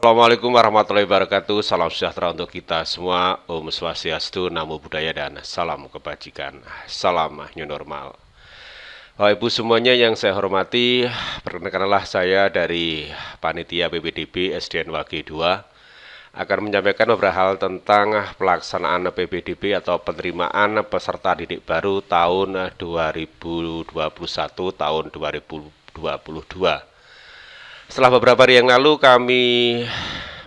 Assalamualaikum warahmatullahi wabarakatuh. Salam sejahtera untuk kita semua. Om Swastiastu, Namo Buddhaya, dan salam kebajikan. Salam new normal. Bapak Ibu semuanya yang saya hormati, perkenalkanlah saya dari Panitia PPDB SDN Wage 2 akan menyampaikan beberapa hal tentang pelaksanaan PPDB atau penerimaan peserta didik baru tahun 2021 tahun 2022. Setelah beberapa hari yang lalu kami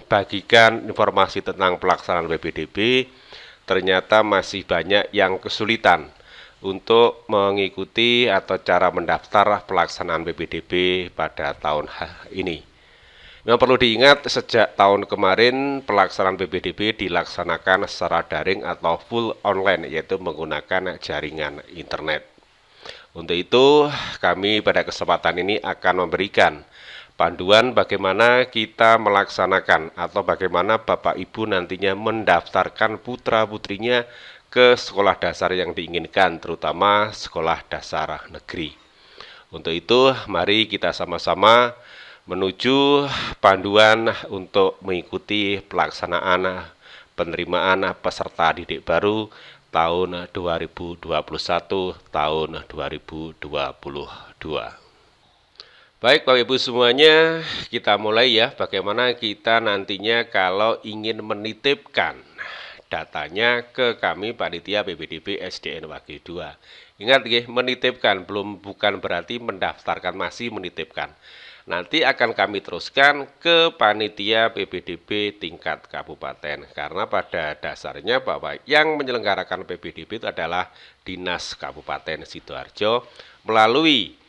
bagikan informasi tentang pelaksanaan PPDB, ternyata masih banyak yang kesulitan untuk mengikuti atau cara mendaftar pelaksanaan PPDB pada tahun ini. Yang perlu diingat, sejak tahun kemarin pelaksanaan PPDB dilaksanakan secara daring atau full online, yaitu menggunakan jaringan internet. Untuk itu, kami pada kesempatan ini akan memberikan panduan bagaimana kita melaksanakan atau bagaimana Bapak Ibu nantinya mendaftarkan putra-putrinya ke sekolah dasar yang diinginkan, terutama sekolah dasar negeri. Untuk itu, mari kita sama-sama menuju panduan untuk mengikuti pelaksanaan penerimaan peserta didik baru tahun 2021 tahun 2022. Baik Bapak Ibu semuanya, kita mulai ya bagaimana kita nantinya kalau ingin menitipkan datanya ke kami Panitia PPDB SDN Wage 2. Ingat ya, menitipkan bukan berarti mendaftarkan, masih menitipkan. Nanti akan kami teruskan ke Panitia PPDB tingkat kabupaten, karena pada dasarnya bahwa yang menyelenggarakan PPDB itu adalah Dinas Kabupaten Sidoarjo melalui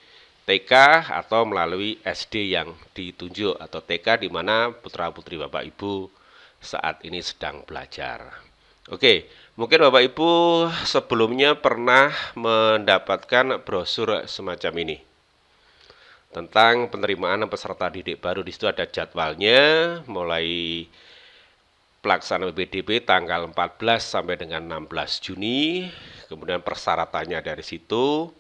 TK atau melalui SD yang ditunjuk, atau TK di mana putra-putri Bapak Ibu saat ini sedang belajar. Oke, mungkin Bapak Ibu sebelumnya pernah mendapatkan brosur semacam ini tentang penerimaan peserta didik baru. Di situ ada jadwalnya mulai pelaksanaan PPDB tanggal 14 sampai dengan 16 Juni, kemudian persyaratannya dari situ.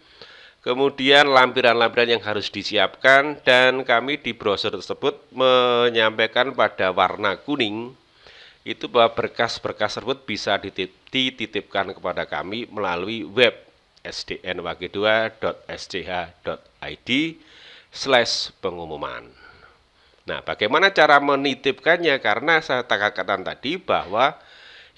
Kemudian lampiran-lampiran yang harus disiapkan, dan kami di brosur tersebut menyampaikan pada warna kuning itu bahwa berkas-berkas tersebut bisa dititipkan kepada kami melalui web sdnwage2.sch.id/pengumuman. Nah, bagaimana cara menitipkannya? Karena saya katakan tadi bahwa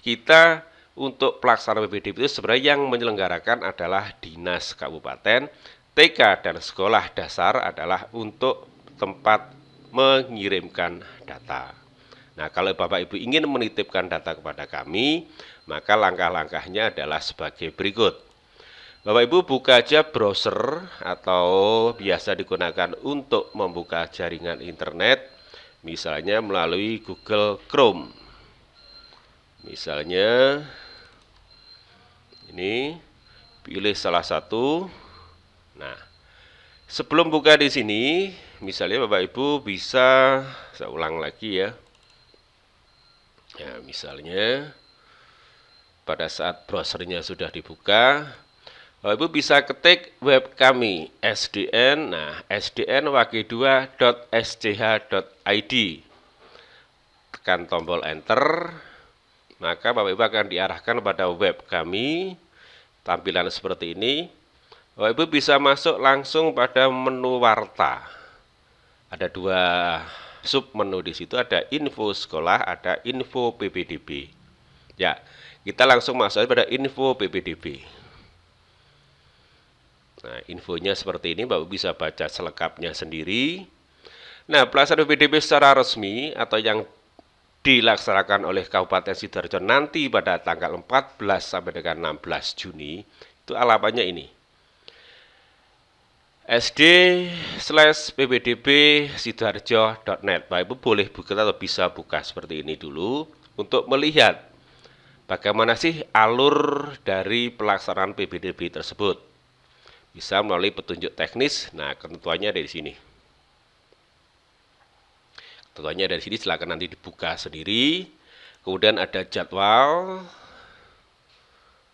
kita untuk pelaksanaan PPDB itu sebenarnya yang menyelenggarakan adalah Dinas Kabupaten, TK dan sekolah dasar adalah untuk tempat mengirimkan data. Nah, kalau Bapak Ibu ingin menitipkan data kepada kami, maka langkah-langkahnya adalah sebagai berikut. Bapak Ibu buka aja browser atau biasa digunakan untuk membuka jaringan internet, misalnya melalui Google Chrome. Misalnya ini, pilih salah satu. Nah, sebelum buka di sini, misalnya Bapak Ibu bisa, saya ulang lagi ya. Ya, misalnya pada saat browsernya sudah dibuka, Bapak Ibu bisa ketik web kami SDN, nah sdnwage2.sch.id. Tekan tombol enter, maka Bapak Ibu akan diarahkan pada web kami. Tampilan seperti ini. Bapak Ibu bisa masuk langsung pada menu warta. Ada dua sub menu di situ, ada info sekolah, ada info PPDB. Ya, kita langsung masuk pada info PPDB. Nah, infonya seperti ini, Bapak bisa baca selengkapnya sendiri. Nah, pelaksanaan PPDB secara resmi atau yang dilaksanakan oleh Kabupaten Sidoarjo nanti pada tanggal 14 sampai dengan 16 Juni, itu alamatnya ini. sd/ppdb-sidoarjo.net. Bapak Ibu boleh buka atau bisa buka seperti ini dulu untuk melihat bagaimana sih alur dari pelaksanaan PPDB tersebut. Bisa melalui petunjuk teknis. Nah, ketentuannya ada di sini. Ketentuannya dari sini, silakan nanti dibuka sendiri. Kemudian ada jadwal.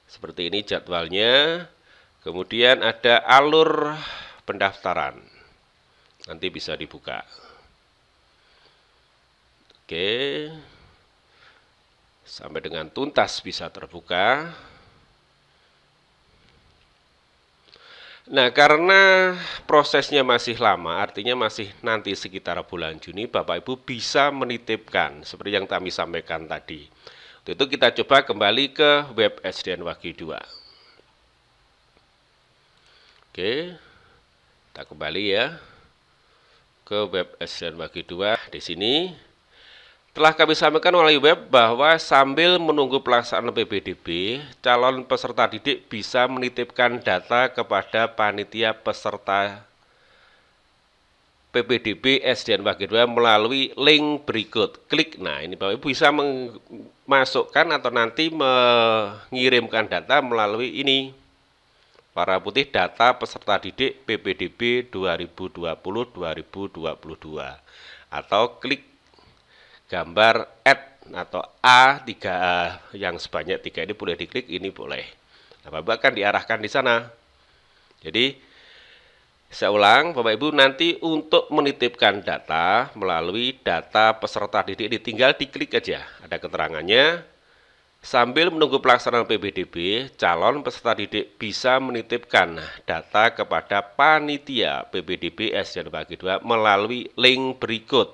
Seperti ini jadwalnya. Kemudian ada alur pendaftaran. Nanti bisa dibuka. Oke, sampai dengan tuntas bisa terbuka. Nah, karena prosesnya masih lama, artinya masih nanti sekitar bulan Juni, Bapak Ibu bisa menitipkan, seperti yang kami sampaikan tadi. Untuk itu kita coba kembali ke web SDN Wage 2. Oke, kita kembali ya ke web SDN Wage 2. Di sini telah kami sampaikan melalui web bahwa sambil menunggu pelaksanaan PPDB, calon peserta didik bisa menitipkan data kepada panitia peserta PPDB SDN Wage 2 melalui link berikut. Klik, nah ini Bapak Ibu bisa memasukkan atau nanti mengirimkan data melalui ini. Warna putih data peserta didik PPDB 2020-2022. Atau klik gambar add atau A3A yang sebanyak 3 ini boleh diklik, ini boleh. Nah, Bapak akan diarahkan di sana. Jadi, saya ulang, Bapak Ibu nanti untuk menitipkan data melalui data peserta didik ini tinggal diklik aja. Ada keterangannya. Sambil menunggu pelaksanaan PPDB, calon peserta didik bisa menitipkan data kepada panitia PPDB SDN Wage 2 melalui link berikut.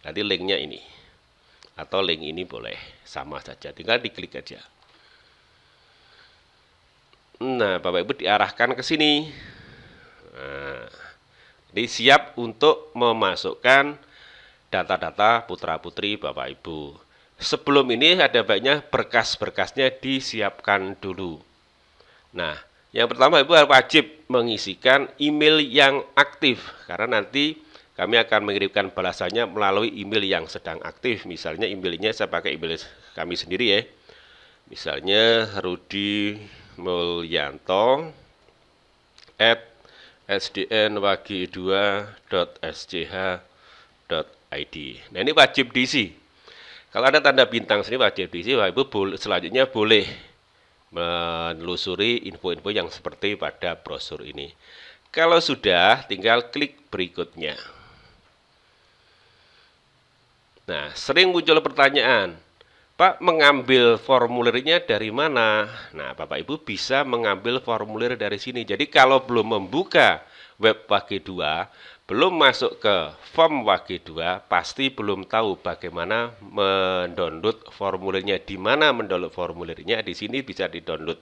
Nanti linknya ini. Atau link ini boleh, sama saja, tinggal diklik aja. Nah, Bapak Ibu diarahkan ke sini. Nah, jadi siap untuk memasukkan data-data putra-putri Bapak Ibu. Sebelum ini ada baiknya berkas-berkasnya disiapkan dulu. Nah, yang pertama Ibu wajib mengisikan email yang aktif, karena nanti kami akan mengirimkan balasannya melalui email yang sedang aktif. Misalnya emailnya saya pakai email kami sendiri ya. Misalnya Rudi Mulyanto @sdnwage2.sch.id. Nah, ini wajib diisi. Kalau ada tanda bintang sini wajib diisi, Ibu selanjutnya boleh menelusuri info-info yang seperti pada brosur ini. Kalau sudah, tinggal klik berikutnya. Nah, sering muncul pertanyaan, Pak, mengambil formulirnya dari mana? Nah, Bapak Ibu bisa mengambil formulir dari sini. Jadi kalau belum membuka web Wage 2, belum masuk ke form Wage 2, pasti belum tahu bagaimana mendownload formulirnya. Di mana mendownload formulirnya? Di sini bisa didownload.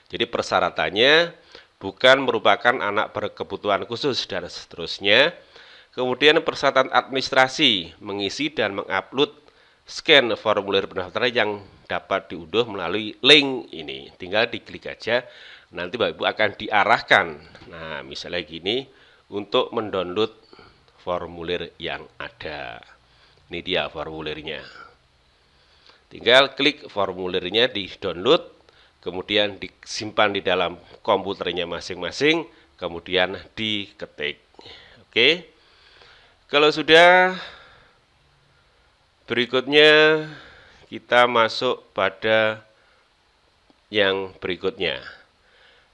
Jadi persyaratannya bukan merupakan anak berkebutuhan khusus dan seterusnya. Kemudian persyaratan administrasi, mengisi dan mengupload scan formulir pendaftaran yang dapat diunduh melalui link ini. Tinggal diklik aja, nanti Bapak Ibu akan diarahkan. Nah, misalnya gini, untuk mendownload formulir yang ada. Ini dia formulirnya. Tinggal klik formulirnya di download, kemudian disimpan di dalam komputernya masing-masing, kemudian diketik. Oke. Kalau sudah, berikutnya kita masuk pada yang berikutnya.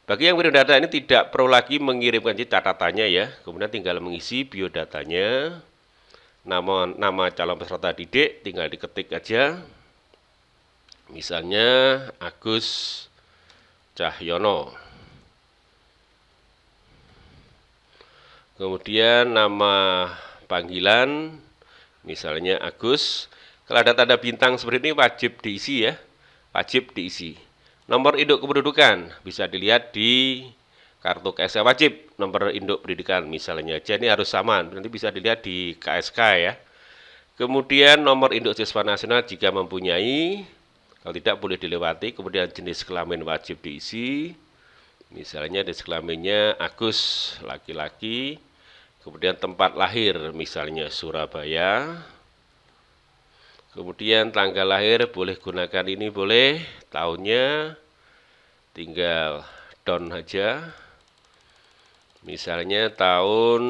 Bagi yang biodata ini tidak perlu lagi mengirimkan catatannya ya, kemudian tinggal mengisi biodatanya, nama calon peserta didik tinggal diketik aja, misalnya Agus Cahyono. Kemudian nama panggilan, misalnya Agus. Kalau ada tanda bintang seperti ini wajib diisi ya, wajib diisi. Nomor induk kependudukan bisa dilihat di kartu KSK wajib, nomor induk pendidikan misalnya aja ini harus sama, nanti bisa dilihat di KSK ya. Kemudian nomor induk siswa nasional jika mempunyai, kalau tidak boleh dilewati. Kemudian jenis kelamin wajib diisi, misalnya jenis kelaminnya Agus laki-laki. Kemudian tempat lahir misalnya Surabaya. Kemudian tanggal lahir boleh gunakan ini, boleh. Tahunnya tinggal down aja. Misalnya tahun,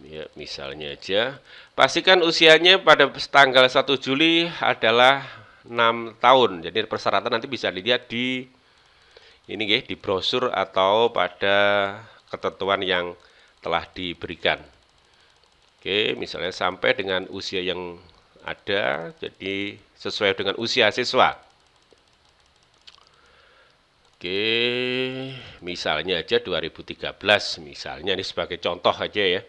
ya, misalnya aja. Pastikan usianya pada tanggal 1 Juli adalah 6 tahun. Jadi persyaratan nanti bisa dilihat di Ini nggih di brosur atau pada ketentuan yang telah diberikan. Oke, misalnya sampai dengan usia yang ada, jadi sesuai dengan usia siswa. Oke, misalnya aja 2013, misalnya ini sebagai contoh aja ya.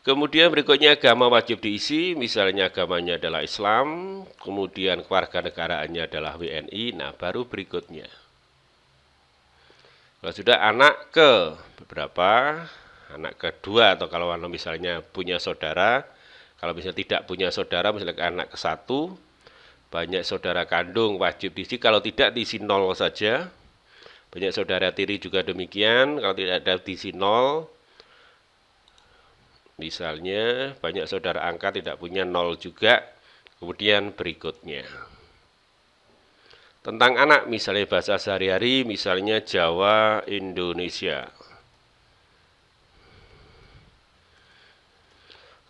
Kemudian berikutnya agama wajib diisi, misalnya agamanya adalah Islam, kemudian kewarganegaraannya adalah WNI, nah baru berikutnya. Kalau sudah anak ke beberapa, anak kedua atau kalau misalnya punya saudara, kalau misalnya tidak punya saudara, misalnya anak ke satu, banyak saudara kandung wajib diisi, kalau tidak diisi 0 saja. Banyak saudara tiri juga demikian, kalau tidak ada diisi 0. Misalnya banyak saudara angkat tidak punya 0 juga. Kemudian berikutnya. Tentang anak misalnya bahasa sehari-hari, misalnya Jawa, Indonesia.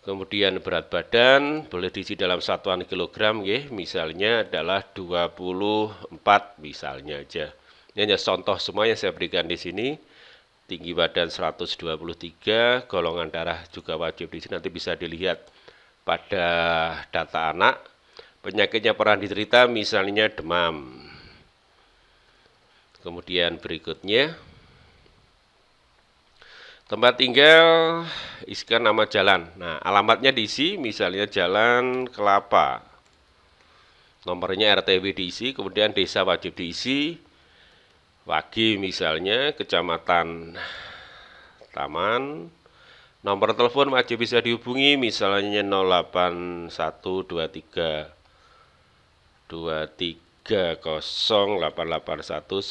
Kemudian berat badan boleh diisi dalam satuan kilogram, ya. Misalnya adalah 24 misalnya aja. Ini hanya contoh semua yang saya berikan di sini. Tinggi badan 123, golongan darah juga wajib di sini, nanti bisa dilihat pada data anak. Penyakitnya pernah diderita misalnya demam. Kemudian berikutnya, tempat tinggal, isikan nama jalan. Nah, alamatnya diisi, misalnya Jalan Kelapa. Nomornya RTW diisi, kemudian desa wajib diisi. Wagi misalnya, kecamatan Taman. Nomor telepon wajib bisa dihubungi, misalnya 08123 230 881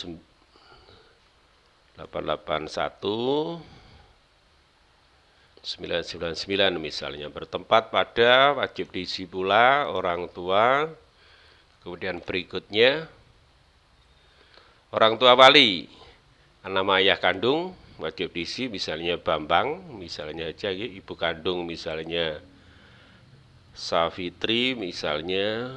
999 misalnya. Bertempat pada wajib diisi pula orang tua. Kemudian berikutnya, orang tua wali, nama ayah kandung wajib diisi, misalnya Bambang, misalnya aja ya, ibu kandung misalnya Safitri, misalnya.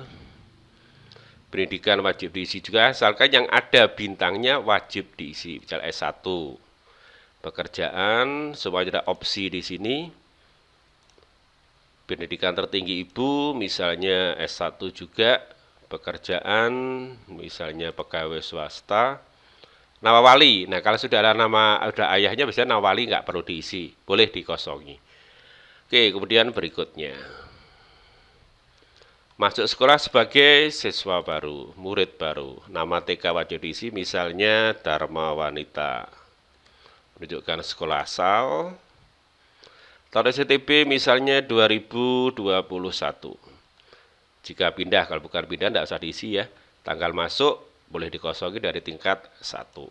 Pendidikan wajib diisi juga, asalkan yang ada bintangnya wajib diisi, misalnya S1. Pekerjaan, semuanya ada opsi di sini. Pendidikan tertinggi ibu, misalnya S1 juga. Pekerjaan, misalnya pegawai swasta. Nama wali, nah kalau sudah ada nama, ada ayahnya biasanya nama wali nggak perlu diisi, boleh dikosongi. Oke, kemudian berikutnya. Masuk sekolah sebagai siswa baru, murid baru. Nama TK wajib diisi, misalnya Dharma Wanita. Menunjukkan sekolah asal. Tahun STB misalnya 2021. Jika pindah, kalau bukan pindah tidak usah diisi ya. Tanggal masuk boleh dikosongi dari tingkat 1.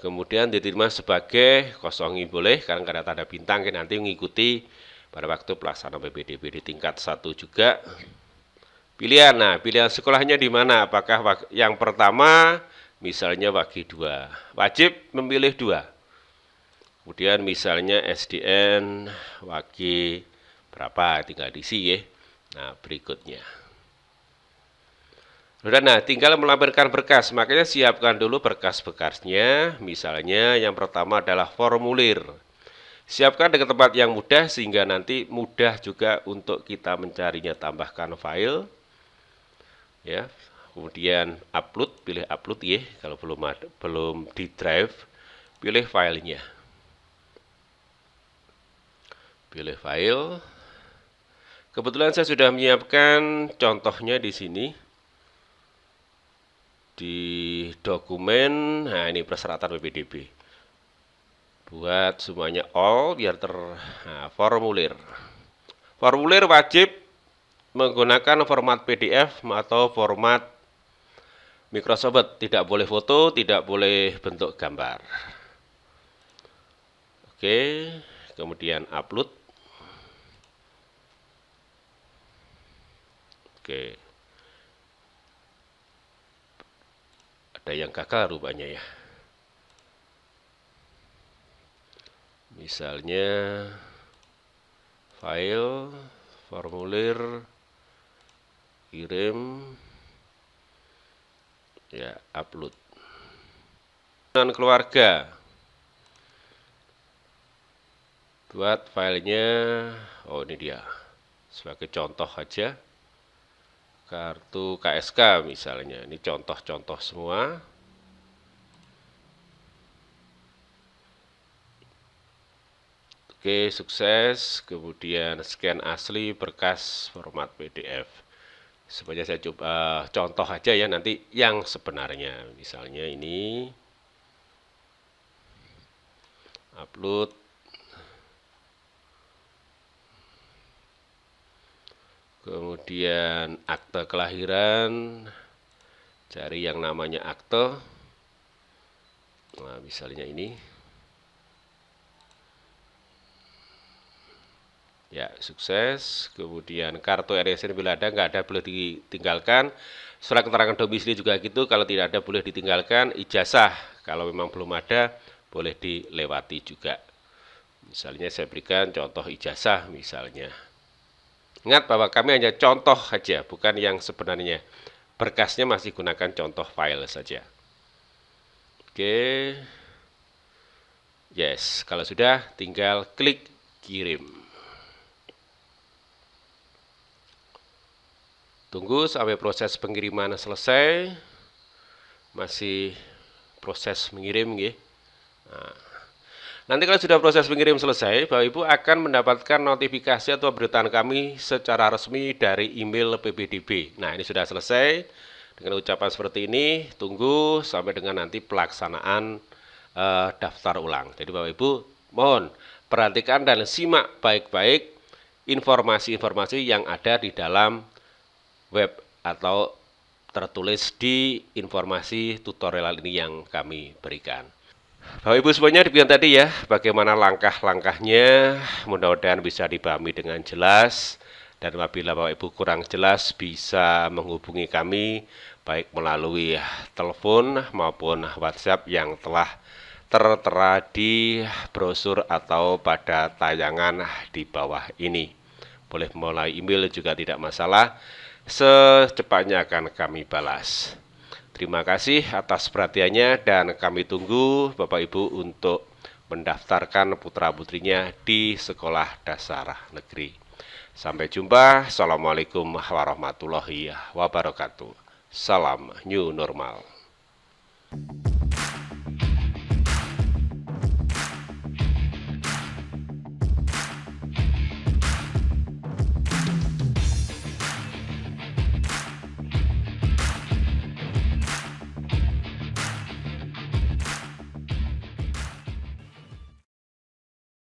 Kemudian diterima sebagai kosongi boleh, karena ada tanda bintang, nanti mengikuti pada waktu pelaksanaan PPDB di tingkat 1 juga. Pilihan, nah pilihan sekolahnya di mana? Apakah yang pertama, misalnya Wagi 2, wajib memilih 2. Kemudian misalnya SDN, Wagi berapa, tinggal diisi ya. Nah, berikutnya. Nah, tinggal melampirkan berkas, makanya siapkan dulu berkas-berkasnya. Misalnya yang pertama adalah formulir. Siapkan dengan tempat yang mudah sehingga nanti mudah juga untuk kita mencarinya. Tambahkan file. Ya, kemudian upload, pilih upload ya. Kalau belum di drive, pilih filenya. Pilih file. Kebetulan saya sudah menyiapkan contohnya di sini. Di dokumen, nah ini persyaratan PPDB. Buat semuanya all biar formulir. Formulir wajib menggunakan format PDF atau format Microsoft Word. Tidak boleh foto, tidak boleh bentuk gambar. Oke, kemudian upload. Oke. Ada yang gagal rupanya ya. Misalnya file, formulir, kirim, ya upload. dan keluarga. Buat filenya, oh ini dia, sebagai contoh aja, kartu KSK misalnya, ini contoh-contoh semua. Oke, sukses, kemudian scan asli berkas format PDF. Sebenarnya saya coba contoh aja ya, nanti yang sebenarnya, misalnya ini, upload. Kemudian akte kelahiran, cari yang namanya akte. Nah, misalnya ini. Ya, sukses. Kemudian kartu RSN bila ada, nggak ada boleh ditinggalkan. Surat keterangan domisili juga gitu, kalau tidak ada boleh ditinggalkan. Ijazah, kalau memang belum ada, boleh dilewati juga. Misalnya saya berikan contoh ijazah misalnya. Ingat bahwa kami hanya contoh saja, bukan yang sebenarnya. Berkasnya masih gunakan contoh file saja. Oke. Yes, kalau sudah tinggal klik kirim. Tunggu sampai proses pengiriman selesai. Masih proses mengirim ya. Nanti kalau sudah proses pengirim selesai, Bapak Ibu akan mendapatkan notifikasi atau pemberitaan kami secara resmi dari email PBDB. Nah, ini sudah selesai. Dengan ucapan seperti ini, tunggu sampai dengan nanti pelaksanaan daftar ulang. Jadi Bapak Ibu, mohon perhatikan dan simak baik-baik informasi-informasi yang ada di dalam web atau tertulis di informasi tutorial ini yang kami berikan. Bapak Ibu semuanya demikian tadi ya, bagaimana langkah-langkahnya, mudah-mudahan bisa dipahami dengan jelas, dan apabila Bapak Ibu kurang jelas bisa menghubungi kami, baik melalui telepon maupun WhatsApp yang telah tertera di brosur atau pada tayangan di bawah ini. Boleh melalui email juga tidak masalah, secepatnya akan kami balas. Terima kasih atas perhatiannya dan kami tunggu Bapak Ibu untuk mendaftarkan putra-putrinya di sekolah dasar negeri. Sampai jumpa. Assalamualaikum warahmatullahi wabarakatuh. Salam new normal.